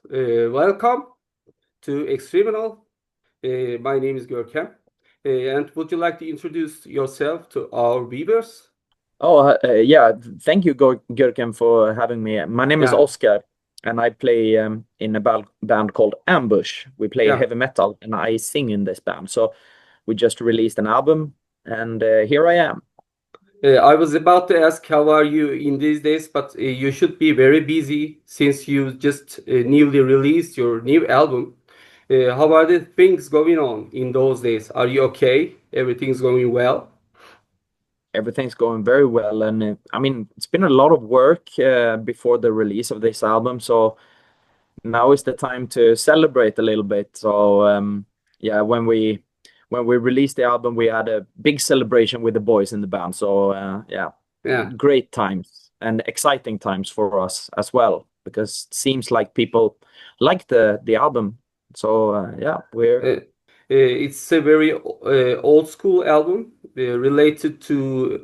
Welcome to Extreminal. My name is Görkem. And would you like to introduce yourself to our viewers? Yeah. Thank you, Görkem, for having me. My name is Yeah, Oskar, and I play in a band called Ambush. We play yeah. heavy metal, and I sing in this band. So we just released an album, and here I am. I was about to ask how are you in these days, but you should be very busy since you just newly released your new album. How are the things going on in those days? Are you okay? Everything's going well? Everything's going very well, and I mean, it's been a lot of work before the release of this album. So now is the time to celebrate a little bit. So yeah, when we released the album, we had a big celebration with the boys in the band. So yeah, Yeah. great times and exciting times for us as well, because it seems like people like the album. So yeah, we're It's a very old school album related to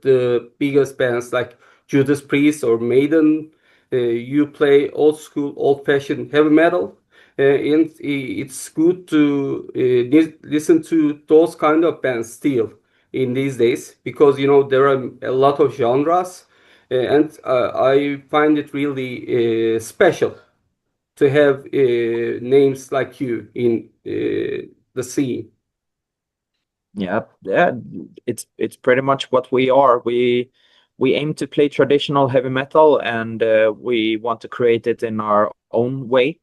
the biggest bands like Judas Priest or Maiden. You play old school, old-fashioned heavy metal, and it's good to listen to those kind of bands still in these days because you know there are a lot of genres, and I find it really special to have names like you in the scene. yeah, it's pretty much what we are. We aim to play traditional heavy metal, and we want to create it in our own way.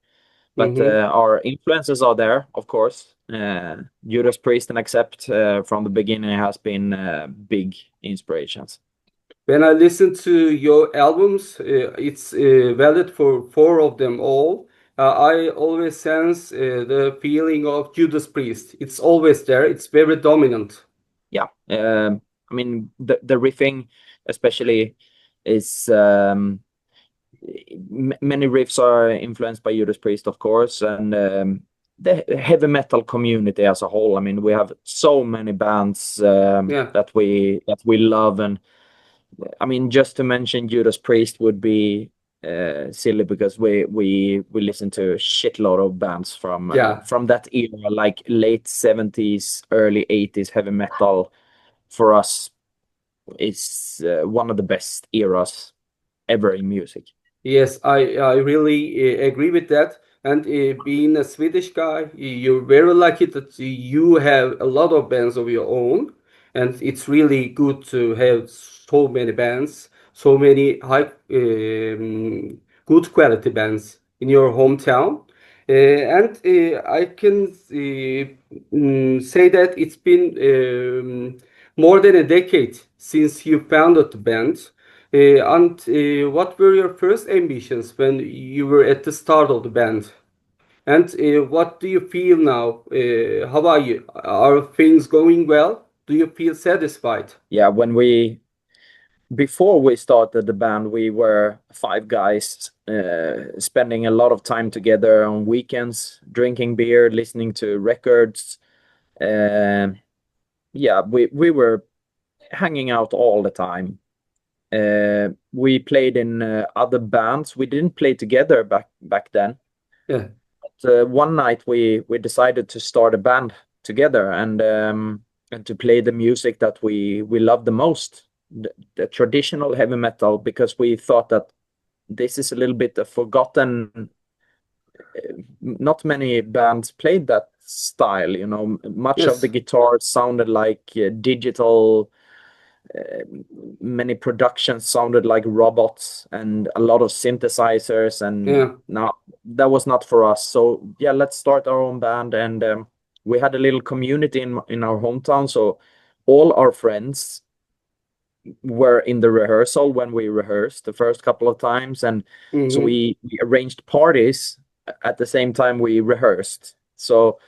But Hmm. our influences are there, of course. Judas Priest and Accept from the beginning has been big inspirations. When I listen to your albums, it's valid for four of them all. I always sense the feeling of Judas Priest. It's always there. It's very dominant. Yeah, I mean the riffing, especially, is many riffs are influenced by Judas Priest, of course, and the heavy metal community as a whole. I mean, we have so many bands Yeah. that we love, and I mean, just to mention Judas Priest would be silly because we listen to a shitload of bands Yeah. from that era, like late 70s, early 80s heavy metal. For us, is one of the best eras ever in music. Yes, I really agree with that. And being a Swedish guy, you're very lucky that you have a lot of bands of your own, and it's really good to have so many bands, so many good quality bands in your hometown. And I can say that it's been more than a decade since you founded the band. And what were your first ambitions when you were at the start of the band? And what do you feel now? How are you? Are things going well? Do you feel satisfied? Yeah, before we started the band, we were five guys spending a lot of time together on weekends, drinking beer, listening to records. Uh, yeah, we were hanging out all the time. We played in other bands. We didn't play together back then. Yeah. One night we decided to start a band together, and to play the music that we love the most, the traditional heavy metal, because we thought that this is a little bit a forgotten. Not many bands played that style. Much of the Yes. guitar sounded like digital. uh, Many productions sounded like robots and a lot of synthesizers, and Yeah. now that was not for us. So yeah, let's start our own band. And we had a little community in our hometown, so all our friends were in the rehearsal when we rehearsed the first couple of times, and so Hmm. we arranged parties at the same time we rehearsed. So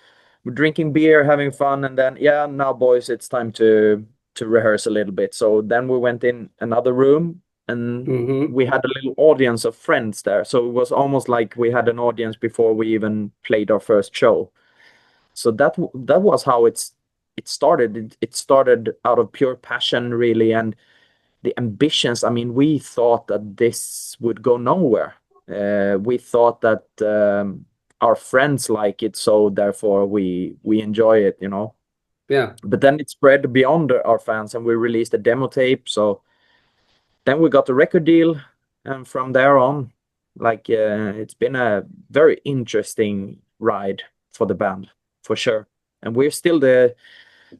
we're drinking beer, having fun, and then, yeah, now boys, it's time to rehearse a little bit. So then we went in another room, and Hmm. we had a little audience of friends there. So it was almost like we had an audience before we even played our first show. So that was how it started. It started out of pure passion, really, and the ambitions. I mean, we thought that this would go nowhere. We thought that our friends like it, so therefore we enjoy it, you know. Yeah. But then it spread beyond our fans, and we released a demo tape. So then we got a record deal, and from there on, like it's been a very interesting ride for the band, for sure. And we're still the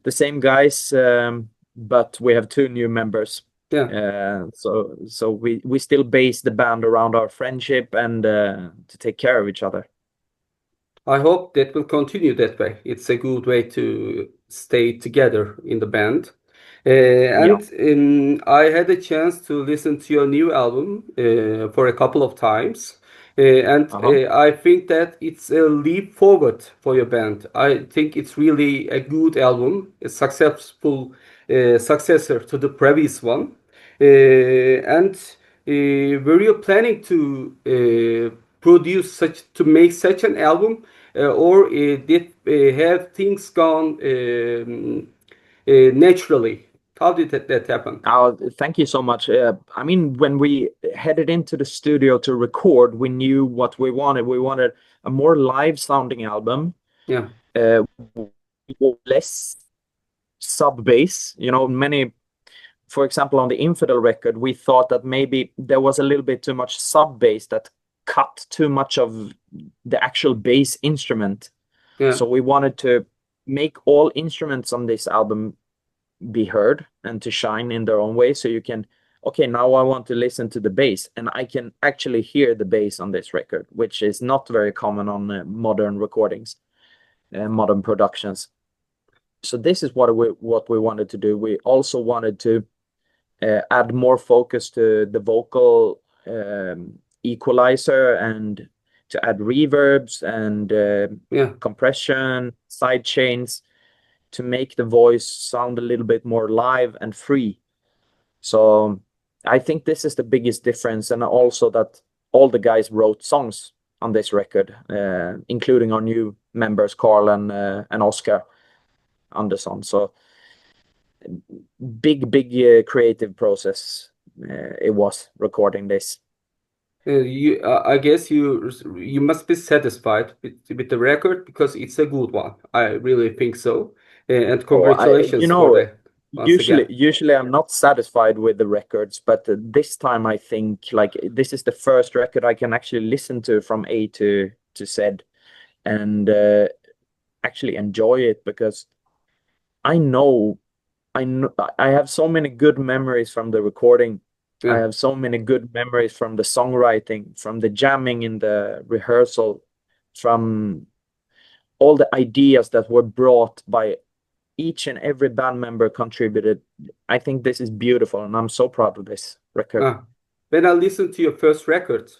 same guys, but we have two new members. Yeah. So we still base the band around our friendship and to take care of each other. I hope that will continue that way. It's a good way to stay together in the band. Yeah. And I had a chance to listen to your new album for a couple of times. And Uh-huh. I think that it's a leap forward for your band. I think it's really a good album, a successful successor to the previous one. And were you planning to produce such to make such an album, or did have things gone naturally? How did that happen? Thank you so much. I mean, when we headed into the studio to record, we knew what we wanted. We wanted a more live sounding album, Yeah, uh, less sub bass. You know, many, for example, on the Infidel record, we thought that maybe there was a little bit too much sub bass that cut too much of the actual bass instrument. yeah, So we wanted to make all instruments on this album be heard and to shine in their own way. So you can, okay, now I want to listen to the bass, and I can actually hear the bass on this record, which is not very common on modern recordings, modern productions. So this is what we wanted to do. We also wanted to add more focus to the vocal equalizer and to add reverbs and yeah. compression, side chains to make the voice sound a little bit more live and free. So I think this is the biggest difference, and also that all the guys wrote songs on this record, including our new members Carl and Oskar Andersson. So big creative process it was recording this. I guess you must be satisfied with the record because it's a good one. I really think so. And Oh, congratulations for that once usually again. usually I'm not satisfied with the records, but this time I think like this is the first record I can actually listen to from A to Z and actually enjoy it because I know I have so many good memories from the recording. I Yeah, have so many good memories from the songwriting, from the jamming in the rehearsal, from all the ideas that were brought by each and every band member contributed. I think this is beautiful, and I'm so proud of this record. ah, when I listened to your first record,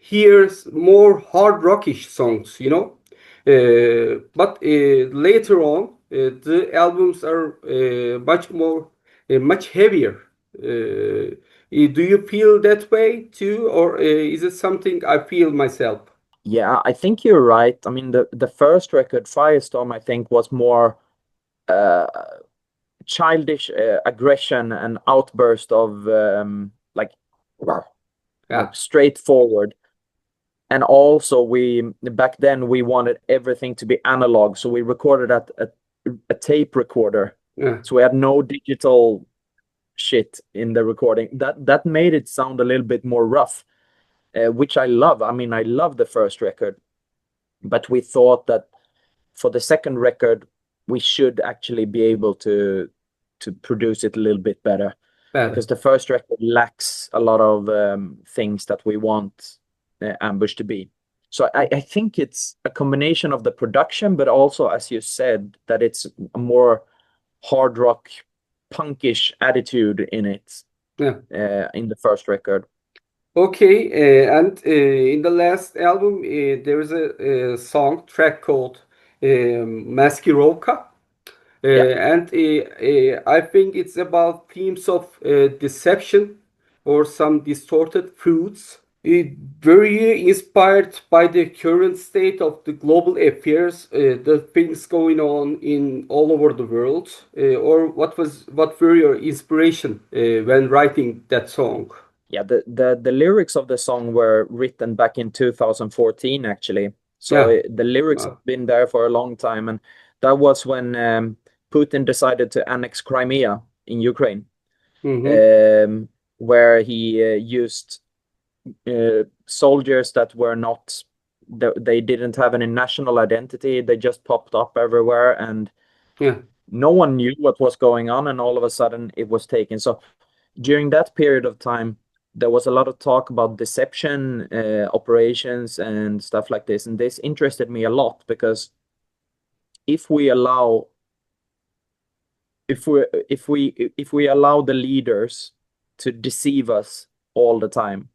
here's more hard rockish songs, you know. But later on, the albums are much heavier. Do you feel that way too, or is it something I feel myself? Yeah, I think you're right. I mean, the first record, Firestorm, I think was more uh, childish aggression and outburst of like Yeah, straightforward. And also, we back then we wanted everything to be analog, so we recorded at a tape recorder. yeah, So we had no digital shit in the recording. That made it sound a little bit more rough, which I love. I mean, I love the first record, but we thought that for the second record we should actually be able to produce it a little bit better better. because the first record lacks a lot of things that we want Ambush to be. So I think it's a combination of the production, but also, as you said, that it's a more hard rock, punkish attitude in it Yeah. in the first record. Okay, and in the last album, there is a song track called Maskirovka. Yeah. And I think it's about themes of deception or some distorted truths. Very inspired by the current state of the global affairs, the things going on in all over the world, or what were your inspiration when writing that song? Yeah, the lyrics of the song were written back in 2014 actually. So Yeah. the lyrics Uh, have been there for a long time, and that was when Putin decided to annex Crimea in Ukraine, mm-hmm. um, where he used soldiers that were not, they didn't have any national identity. They just popped up everywhere, and Yeah. no one knew what was going on, and all of a sudden it was taken. So during that period of time, there was a lot of talk about deception operations and stuff like this, and this interested me a lot because if we allow if we allow the leaders to deceive us all the time,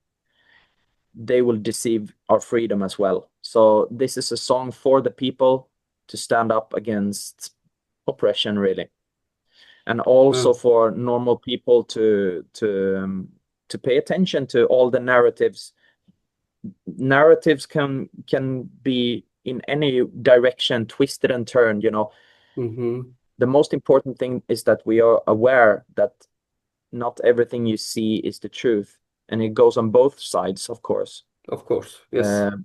they will deceive our freedom as well. So this is a song for the people to stand up against oppression, really, and Uh, also for normal people to pay attention to all the narratives. Narratives can be in any direction, twisted and turned. mm-hmm. The most important thing is that we are aware that not everything you see is the truth, and it goes on both sides, of course. Of course. Yes. Uh,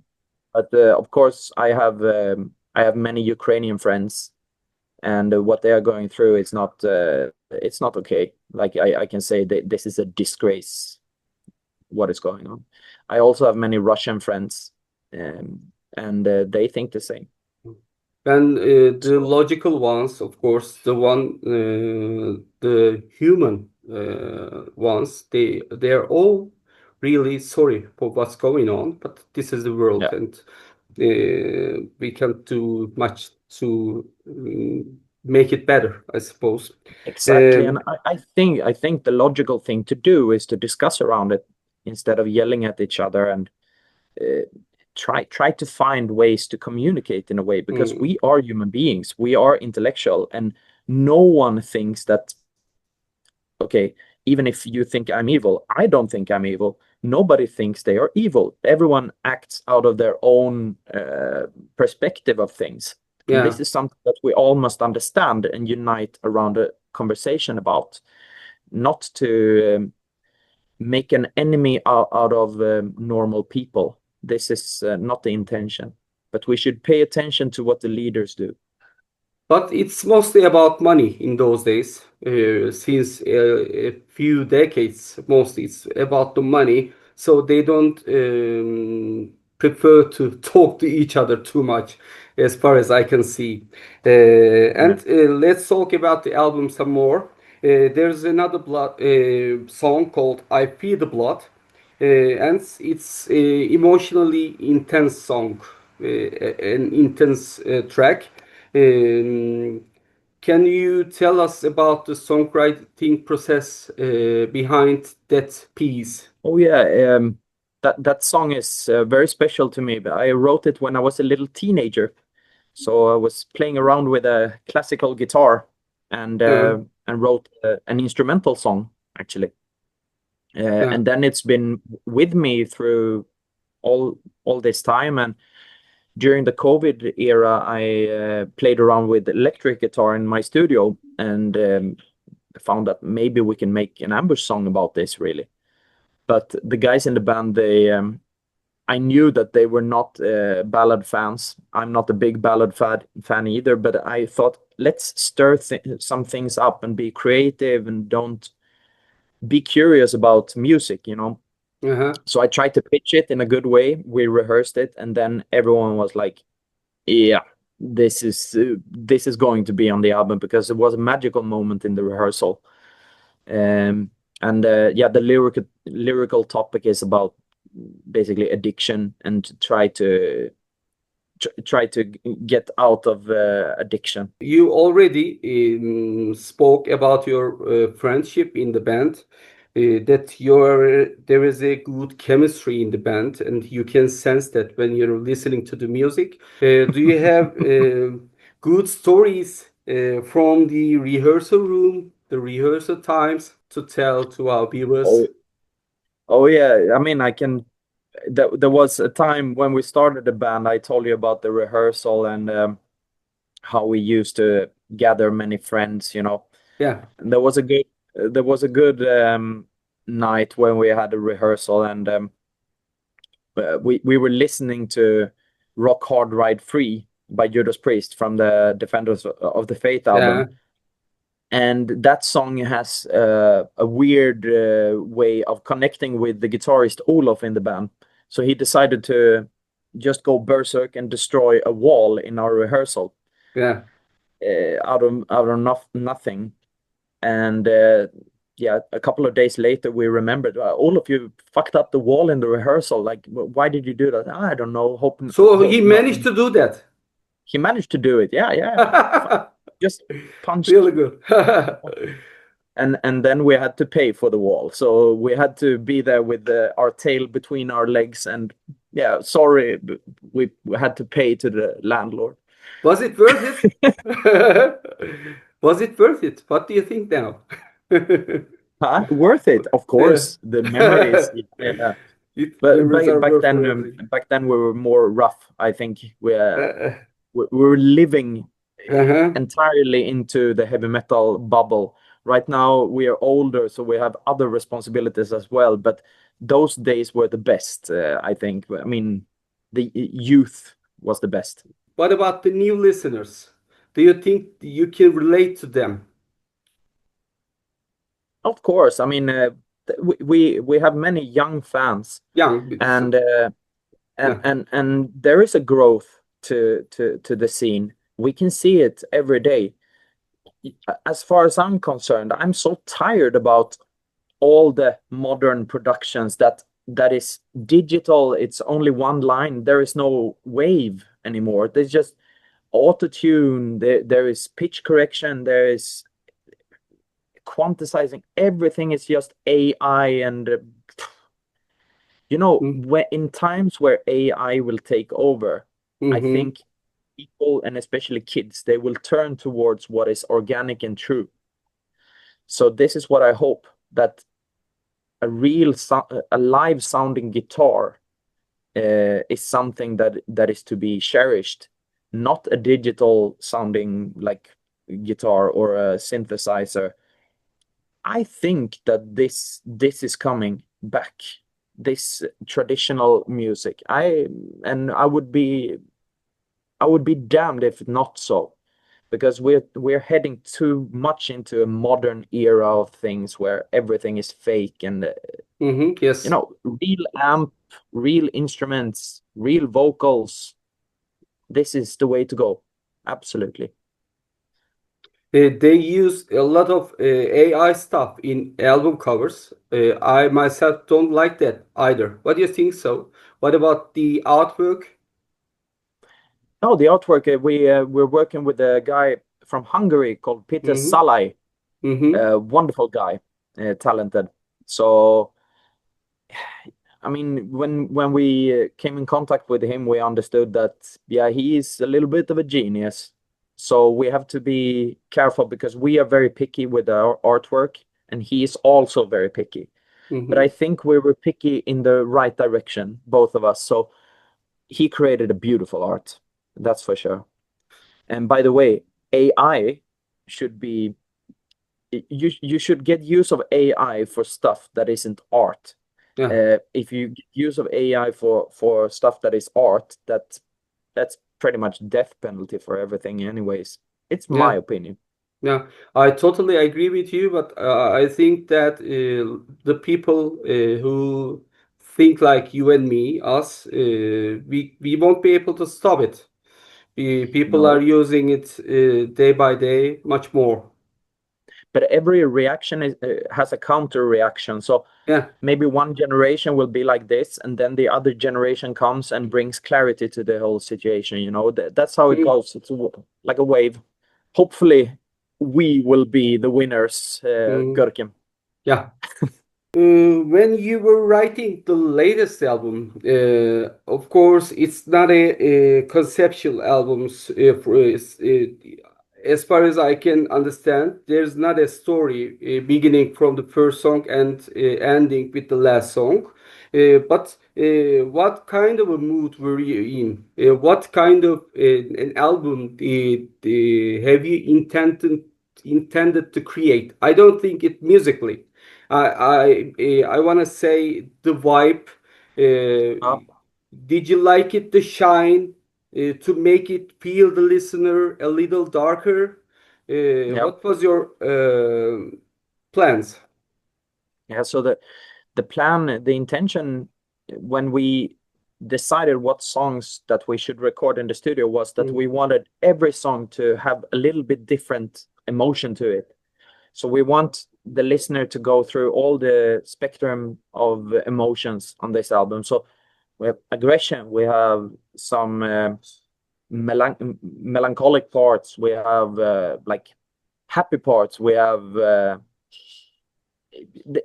but of course, I have many Ukrainian friends, and what they are going through is not it's not okay. Like I can say that this is a disgrace what is going on. I also have many Russian friends, and they think the same. And the So logical ones, of course, the human ones, they are all really sorry for what's going on, but this is the world, yeah, and we can't do much to make it better, I suppose. exactly. And Um, I think the logical thing to do is to discuss around it instead of yelling at each other, and uh, try to find ways to communicate in a way, because mm, we are human beings, we are intellectual, and no one thinks that, okay, even if you think I'm evil, I don't think I'm evil. Nobody thinks they are evil. Everyone acts out of their own perspective of things. And yeah. this is something that we all must understand and unite around a conversation about, not to make an enemy out of normal people. This is not the intention, but we should pay attention to what the leaders do. But it's mostly about money in those days. Since a few decades, mostly it's about the money. So they don't prefer to talk to each other too much, as far as I can see. Yeah. And let's talk about the album some more. There's another song called "I Feel the Blood." And it's emotionally intense song, an intense track. Um, can you tell us about the songwriting process behind that piece? Oh yeah, that song is very special to me. I wrote it when I was a little teenager. So I was playing around with a classical guitar Uh, and wrote an instrumental song actually. yeah, And then it's been with me through all this time. And during the COVID era, I played around with electric guitar in my studio, and found that maybe we can make an ambush song about this really. But the guys in the band, they I knew that they were not ballad fans. I'm not a big ballad fan either, but I thought, let's stir some things up and be creative, and don't be curious about music. uh-huh. So I tried to pitch it in a good way. We rehearsed it, and then everyone was like, "Yeah, this is going to be on the album," because it was a magical moment in the rehearsal. Um, and yeah, the lyrical topic is about basically addiction, and to try to get out of addiction. You already spoke about your friendship in the band, that there is a good chemistry in the band, and you can sense that when you're listening to the music. Do you have good stories from the rehearsal room, the rehearsal times to tell to our viewers? Oh, oh yeah. I mean, I can. There was a time when we started the band. I told you about the rehearsal, and how we used to gather many friends. Yeah. And there was a good. There was a good. night when we had a rehearsal, and we were listening to "Rock Hard Ride Free" by Judas Priest from the Defenders of the Faith album. Yeah, And that song has a weird way of connecting with the guitarist Olof in the band. So he decided to just go berserk and destroy a wall in our rehearsal yeah. out of nothing. And yeah, a couple of days later, we remembered, all of you fucked up the wall in the rehearsal. Like, why did you do that? I don't know. So he Hope managed nothing. to do that. He managed to do it. Yeah, yeah. Just Really punched. good. And then we had to pay for the wall, so we had to be there with our tail between our legs, and yeah, sorry, we had to pay to the landlord. Was it worth it? Was it worth it? What do you think now? Huh? Worth it, of Yeah. course, the memories. Yeah. But Memories back, are back worth for then everything. back then we were more rough, I think. Uh, We were living uh-huh. entirely into the heavy metal bubble. Right now we are older, so we have other responsibilities as well. But those days were the best, I think. I mean, the youth was the best. What about the new listeners? Do you think you can relate to them? Of course, I mean, we have many young fans, Young, and yeah. there is a growth to the scene. We can see it every day. As far as I'm concerned, I'm so tired about all the modern productions that is digital. It's only one line. There is no wave anymore. There's just auto tune. There is pitch correction. There is quantizing. Everything is just AI, and Mm-hmm. when in times where AI will take over, I Mm-hmm. think people, and especially kids, they will turn towards what is organic and true. So this is what I hope, that a live sounding guitar is something that is to be cherished, not a digital sounding like guitar or a synthesizer. I think that this is coming back, this traditional music. I would be damned if not so, because we're heading too much into a modern era of things where everything is fake, and Mm-hmm. Yes. real amp, real instruments, real vocals. This is the way to go. Absolutely. They use a lot of AI stuff in album covers. I myself don't like that either. What do you think so? What about the artwork? Oh, the artwork. We're working with a guy from Hungary called Peter Mm-hmm. Salai. Mm-hmm. Wonderful guy, talented. So I mean, when we came in contact with him, we understood that yeah, he is a little bit of a genius. So we have to be careful because we are very picky with our artwork, and he is also very picky. But Mm-hmm. I think we were picky in the right direction, both of us. So he created a beautiful art, that's for sure. And by the way, AI should be you should get use of AI for stuff that isn't art. Yeah. If you get use of AI for stuff that is art, that's pretty much death penalty for everything anyways. It's my Yeah. opinion. Yeah, I totally agree with you, but I think that the people who think like you and me, us, we won't be able to stop it. People are No, using it day by day much more. but every reaction has a counter reaction. So Yeah. maybe one generation will be like this, and then the other generation comes and brings clarity to the whole situation. That's how it Mm, goes. It's like a wave. Hopefully we will be the winners, mm, Görkem. yeah. When you were writing the latest album, of course, it's not a conceptual albums. As far as I can understand, there's not a story beginning from the first song and ending with the last song. But what kind of a mood were you in? What kind of an album have you intended to create? I don't think it musically. I want to say the vibe. Uh, Did you like it, the shine, to make it feel the listener a little darker? yeah, What was your plans? yeah. So the plan, the intention when we decided what songs that we should record in the studio was that Mm, we wanted every song to have a little bit different emotion to it. So we want the listener to go through all the spectrum of emotions on this album. So we have aggression, we have some melancholic parts, we have like happy parts, we have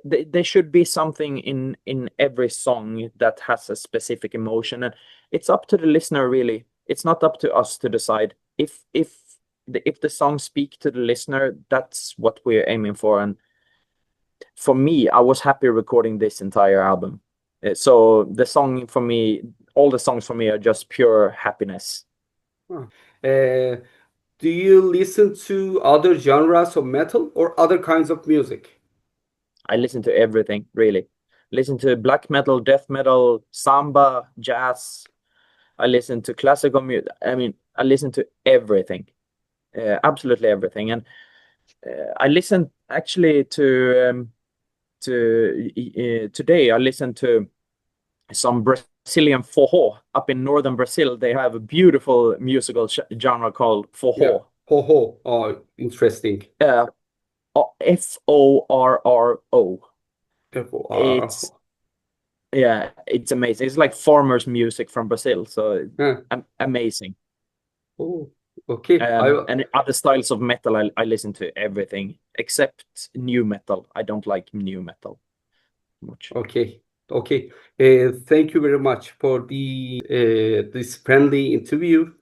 there should be something in every song that has a specific emotion, and it's up to the listener really. It's not up to us to decide if the songs speak to the listener. That's what we're aiming for, and for me, I was happy recording this entire album. So the song for me, all the songs for me are just pure happiness. huh. Uh, do you listen to other genres of metal or other kinds of music? I listen to everything, really. Listen to black metal, death metal, samba, jazz. I listen to classical music. I mean, I listen to everything, absolutely everything. And I listen actually to today. I listened to some Brazilian forró up in northern Brazil. They have a beautiful musical genre called Yeah. forró. Ho ho. Oh, interesting. Uh, Forro. It's F-O-R. yeah, it's amazing. It's like farmers' music from Brazil, so Huh. amazing. Oh, okay. I And other styles of metal, I listen to everything except new metal. I don't like new metal much. Okay. Okay. Thank you very much for the this friendly interview.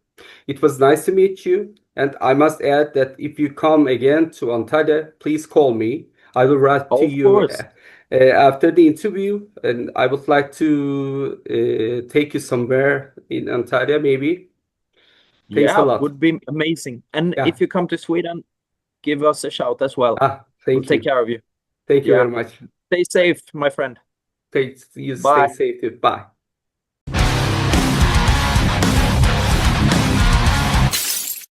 It was nice to meet you. And I must add that if you come again to Antalya, please call me. I will write to Of you course. after the interview, and I would like to take you somewhere in Antalya, maybe. Thanks a Yeah, lot. would be amazing. And Yeah. if you come to Sweden, give us a shout as well. We'll Thank take you. care of you. Thank you Yeah. very much. Stay safe, my friend. You stay Bye. safe too. Bye.